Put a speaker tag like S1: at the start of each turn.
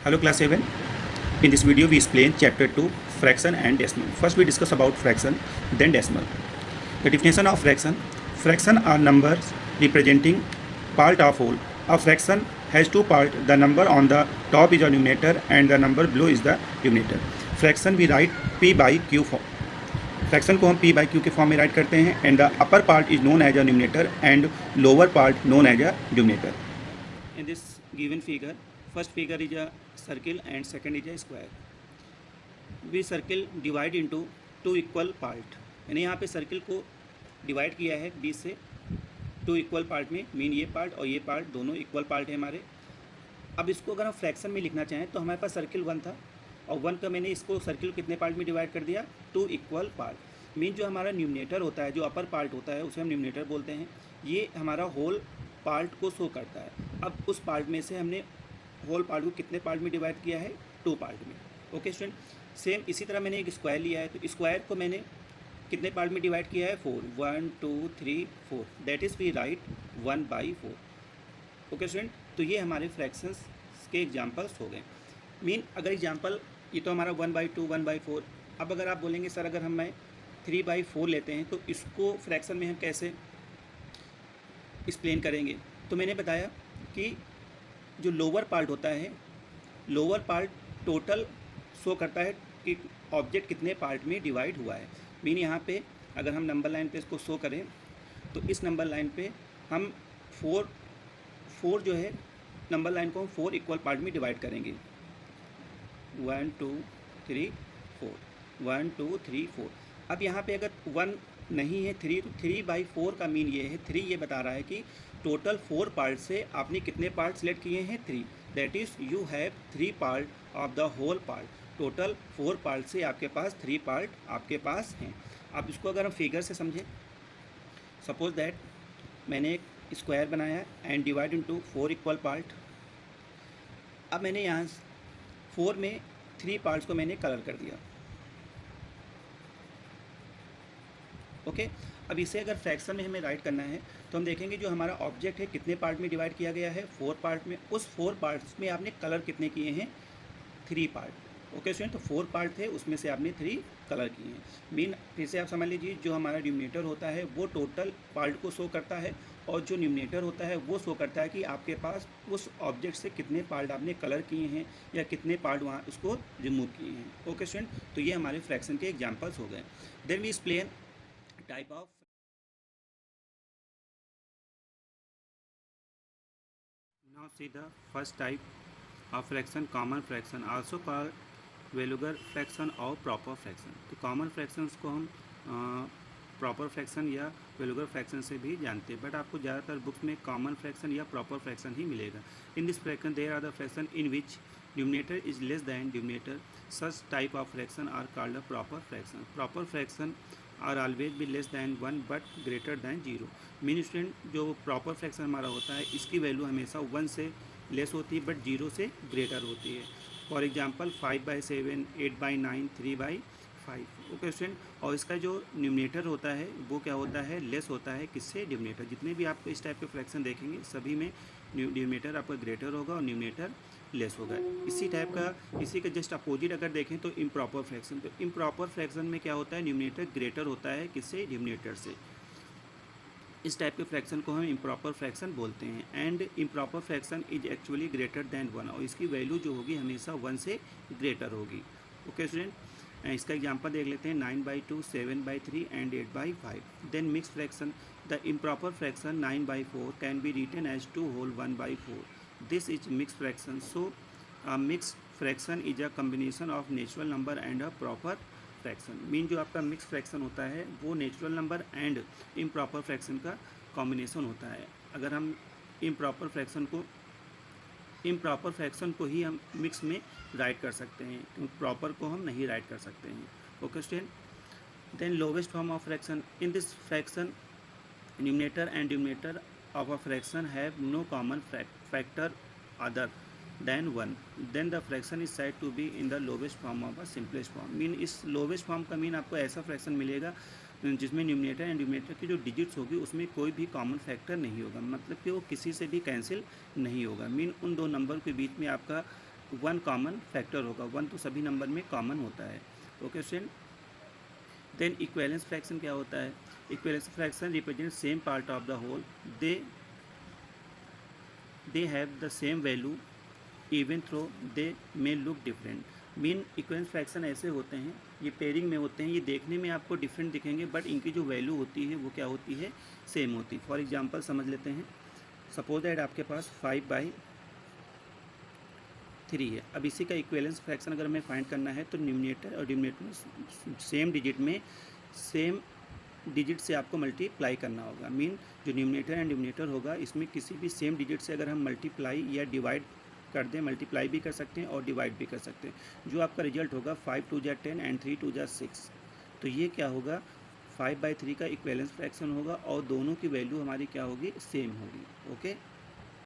S1: Hello class 7. In this video we explain chapter 2 fraction and decimal. First we discuss about fraction, then decimal. The definition of fraction. Fraction are numbers representing part of whole. A fraction has two parts. The number on the top is a numerator and the number below is the denominator. Fraction we write p by q form. Fraction को हम p by q के form में write करते हैं and the upper part is known as a numerator and lower part known as a denominator. In this given figure, first figure is a circle and second is a square. We circle divide into two equal part. यानी यहाँ पे circle को divide किया है 20 से two equal part में. Mean ये part और ये पार्ट दोनों इक्वल पार्ट है हमारे. अब इसको अगर हम फ्रैक्शन में लिखना चाहें तो हमारे पास सर्किल 1 था और 1 का मैंने इसको सर्किल कितने पार्ट में डिवाइड कर दिया, टू इक्वल पार्ट. मीन जो हमारा न्यूमिनेटर होता है, जो अपर पार्ट होता है उसे हम न्यूमिनेटर बोलते हैं. ये हमारा होल पार्ट को शो करता है. अब उस पार्ट में से हमने होल पार्ट को कितने पार्ट में डिवाइड किया है, 2 पार्ट में. Okay student. सेम इसी तरह मैंने एक स्क्वायर लिया है तो स्क्वायर को मैंने कितने पार्ट में डिवाइड किया है, 4. 1 2 3 4. That is we write 1/4. Okay student. तो ये हमारे फ्रैक्शंस के एग्जाम्पल्स हो गए. मीन अगर एग्जाम्पल ये तो हमारा 1/2 1/4. अब अगर आप बोलेंगे सर अगर हम 3/4 लेते हैं तो इसको फ्रैक्शन में हम कैसे एक्सप्लेन करेंगे. तो मैंने बताया कि जो लोअर पार्ट होता है, लोअर पार्ट टोटल शो करता है कि ऑब्जेक्ट कितने पार्ट में डिवाइड हुआ है. मीन यहाँ पे अगर हम नंबर लाइन पे इसको शो करें तो इस नंबर लाइन पे हम 4 जो है नंबर लाइन को हम 4 इक्वल पार्ट में डिवाइड करेंगे. 1 2 3 4 1 2 3 4. अब यहाँ पे अगर 1 नहीं है 3 तो 3/4 का मीन ये है, 3 ये बता रहा है कि टोटल 4 पार्ट से आपने कितने पार्ट सेलेक्ट किए हैं, 3. That is you have 3 part of the whole part. Total 4 part से आपके पास 3 पार्ट आपके पास हैं. अब इसको अगर हम फिगर से समझें, सपोज दैट मैंने एक स्क्वायर बनाया and divide into 4 equal part. अब मैंने यहाँ 4 में 3 पार्ट्स को मैंने कलर कर दिया. ओके. अब इसे अगर फ्रैक्शन में हमें राइट करना है तो हम देखेंगे जो हमारा ऑब्जेक्ट है कितने पार्ट में डिवाइड किया गया है, 4 पार्ट में. उस 4 पार्ट्स में आपने कलर कितने किए हैं, 3 पार्ट. Okay student. तो 4 पार्ट थे उसमें से आपने 3 कलर किए हैं. मीन फिर से आप समझ लीजिए जो हमारा न्यूमिनेटर होता है वो टोटल पार्ट को शो करता है और जो न्यूमिनेटर होता है वो शो करता है कि आपके पास उस ऑब्जेक्ट से कितने पार्ट आपने कलर किए हैं या कितने पार्ट वहाँ उसको रिमूव किए हैं. Okay student. तो ये हमारे फ्रैक्शन के एग्जाम्पल्स हो गए. Then we explain type of. Now see the first type of fraction, common fraction, also called Veluger fraction और proper fraction. तो common fractions को हम proper fraction या Veluger fraction से भी जानते हैं, बट आपको ज़्यादातर बुक्स में common fraction या proper fraction ही मिलेगा. In this fraction there are the fraction in which numerator is less than denominator. Such type of fraction are called a proper fraction. Proper fraction are always भी less than 1 but greater than 0. Mean student जो proper fraction हमारा होता है इसकी value हमेशा 1 से less होती है बट 0 से ग्रेटर होती है. For example 5/7, 8/9, 3/5. Okay student. और इसका जो न्यूमिनेटर होता है वो क्या होता है, लेस होता है किससे, डिनोमिनेटर. जितने भी आपको इस टाइप के फ्रैक्शन देखेंगे सभी में डिनोमिनेटर आपका ग्रेटर होगा और न्यूमिनेटर लेस होगा. इसी टाइप का इसी का जस्ट अपोजिट अगर देखें तो इम्प्रॉपर फ्रैक्शन. तो इम्प्रॉपर फ्रैक्शन में क्या होता है, न्यूमिनेटर ग्रेटर होता है किससे, डिनोमिनेटर से. इस टाइप के फ्रैक्शन को हम इम्प्रॉपर फ्रैक्शन बोलते हैं. And improper fraction is actually greater than 1 और इसकी वैल्यू जो होगी हमेशा 1 से ग्रेटर होगी. Okay student. इसका एग्जांपल देख लेते हैं. 9/2, 7/3 and 8/5. Then mix fraction. The improper fraction 9/4 can be written as 2 whole 1/4. This is mixed fraction. So a mixed fraction is a combination of natural number and a proper fraction. Mean जो आपका mix fraction होता है वो natural number and improper fraction का combination होता है. अगर हम इम्प्रॉपर फ्रैक्शन को ही हम मिक्स में राइट कर सकते हैं, प्रॉपर को हम नहीं राइट कर सकते हैं. Okay student. Then lowest form of fraction. In this fraction numerator and denominator of a fraction have no common factor other than 1. Then the fraction is said to be in the lowest form of a simplest form. Mean इस lowest form का mean आपको ऐसा fraction मिलेगा जिसमें numerator and denominator की जो digits होगी उसमें कोई भी कॉमन फैक्टर नहीं होगा. मतलब कि वो किसी से भी कैंसिल नहीं होगा. मीन उन दो नंबर के बीच में आपका 1 कॉमन फैक्टर होगा, 1 तो सभी नंबर में कॉमन होता है। Okay student, then equivalence fraction क्या होता है? Equivalence fraction represent same part of the whole, they have the same value even through they may look different. Mean equivalence fraction ऐसे होते हैं, ये पेयरिंग में होते हैं, ये देखने में आपको डिफरेंट दिखेंगे बट इनकी जो वैल्यू होती है वो क्या होती है? सेम होती है। फॉर एग्जांपल समझ लेते हैं, सपोज दैट आपके पास 5/3 है। अब इसी का इक्विवेलेंस फ्रैक्शन अगर हमें फाइंड करना है तो न्यूमरेटर और डिनोमिनेटर में सेम डिजिट से आपको मल्टीप्लाई करना होगा। मीन जो न्यूमरेटर एंड डिनोमिनेटर होगा इसमें किसी भी सेम डिजिट से अगर हम मल्टीप्लाई या डिवाइड कर दें, मल्टीप्लाई भी कर सकते हैं और डिवाइड भी कर सकते हैं, जो आपका रिजल्ट होगा 5 2 जा 10 एंड 3 2 जा 6। तो ये क्या होगा? 5/3 का इक्विवेलेंस फ्रैक्शन होगा और दोनों की वैल्यू हमारी क्या होगी? सेम होगी। ओके।